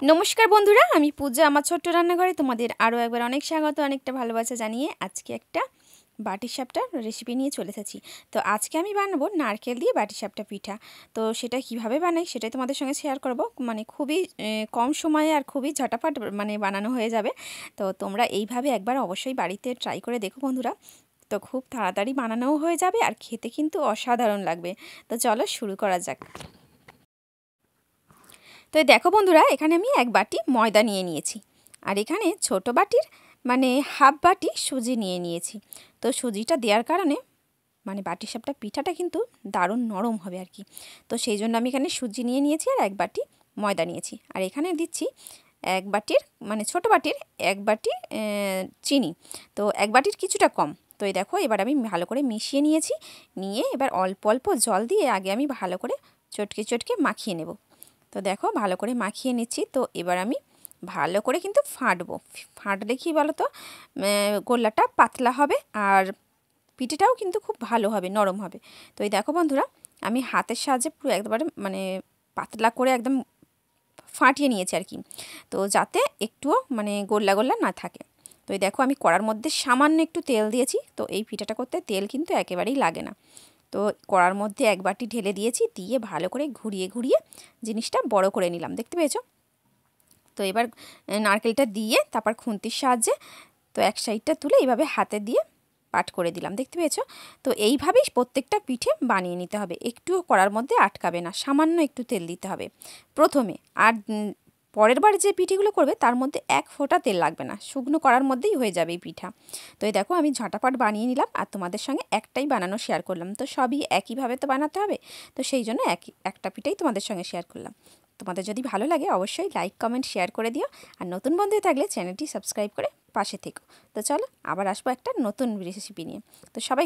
নমস্কার বন্ধুরা, আমি পূজা। আমার ছোট্ট রান্নাঘরে তোমাদের আরও একবার অনেক স্বাগত, অনেকটা ভালোবাসা জানিয়ে আজকে একটা বাটিসাপটা রেসিপি নিয়ে চলে এসেছি। তো আজকে আমি বানাবো নারকেল দিয়ে বাটিসাপটা পিঠা। তো সেটা কিভাবে বানাই সেটাই তোমাদের সঙ্গে শেয়ার করব। মানে খুবই কম সময়ে আর খুবই ঝটাফট মানে বানানো হয়ে যাবে। তো তোমরা এইভাবে একবার অবশ্যই বাড়িতে ট্রাই করে দেখো বন্ধুরা। তো খুব তাড়াতাড়ি বানানোও হয়ে যাবে আর খেতে কিন্তু অসাধারণ লাগবে। তো চলো শুরু করা যাক। তো দেখো বন্ধুরা, এখানে আমি এক বাটি ময়দা নিয়ে নিয়েছি, আর এখানে ছোট বাটির মানে হাফ বাটি সুজি নিয়ে নিয়েছি। তো সুজিটা দেওয়ার কারণে মানে বাটিসাপটা পিঠাটা কিন্তু দারুণ নরম হবে আর কি। তো সেই জন্য আমি এখানে সুজি নিয়ে নিয়েছি আর এক বাটি ময়দা নিয়েছি, আর এখানে দিচ্ছি এক বাটির মানে ছোট বাটির এক বাটি চিনি। তো এক বাটির কিছুটা কম। তো এই দেখো, এবার আমি ভালো করে মিশিয়ে নিয়েছি। নিয়ে এবার অল্প অল্প জল দিয়ে আগে আমি ভালো করে চটকে চটকে মাখিয়ে নেব। তো দেখো ভালো করে মাখিয়ে নিচ্ছি। তো এবার আমি ভালো করে কিন্তু ফাটবো। ফাটলে কি বলো তো, গোল্লাটা পাতলা হবে আর পিঠেটাও কিন্তু খুব ভালো হবে, নরম হবে। তো এই দেখো বন্ধুরা, আমি হাতের সাহায্যে পুরো একবারে মানে পাতলা করে একদম ফাটিয়ে নিয়েছি আর কি, তো যাতে একটুও মানে গোল্লা গোল্লা না থাকে। তো এই দেখো, আমি কড়ার মধ্যে সামান্য একটু তেল দিয়েছি। তো এই পিঠাটা করতে তেল কিন্তু একেবারেই লাগে না। তো কড়ার মধ্যে এক বাটি ঢেলে দিয়েছি, দিয়ে ভালো করে ঘুরিয়ে ঘুরিয়ে জিনিসটা বড় করে নিলাম, দেখতে পেয়েছো? তো এবার নারকেলটা দিয়ে তারপর খুন্তির সাহায্যে তো এক সাইডটা তুলে এইভাবে হাতে দিয়ে পাট করে দিলাম, দেখতে পেয়েছো? তো এইভাবেই প্রত্যেকটা পিঠে বানিয়ে নিতে হবে। একটুও কড়ার মধ্যে আটকাবে না, সামান্য একটু তেল দিতে হবে প্রথমে। আর পরের বার যে পিঠেগুলো করবে তার মধ্যে এক ফোঁটা তেল লাগবে না, শুকনো কড়ার মধ্যেই হয়ে যাবে এই পিঠা। তো এই দেখো, আমি ঝটাপট বানিয়ে নিলাম আর তোমাদের সঙ্গে একটাই বানানো শেয়ার করলাম। তো সবই একইভাবে তো বানাতে হবে, তো সেই জন্য একটা পিঠাই তোমাদের সঙ্গে শেয়ার করলাম। তোমাদের যদি ভালো লাগে অবশ্যই লাইক কমেন্ট শেয়ার করে দিও, আর নতুন বন্ধু থাকলে চ্যানেলটি সাবস্ক্রাইব করে পাশে থেকো। তো চলো আবার আসবো একটা নতুন রেসিপি নিয়ে। তো সবাই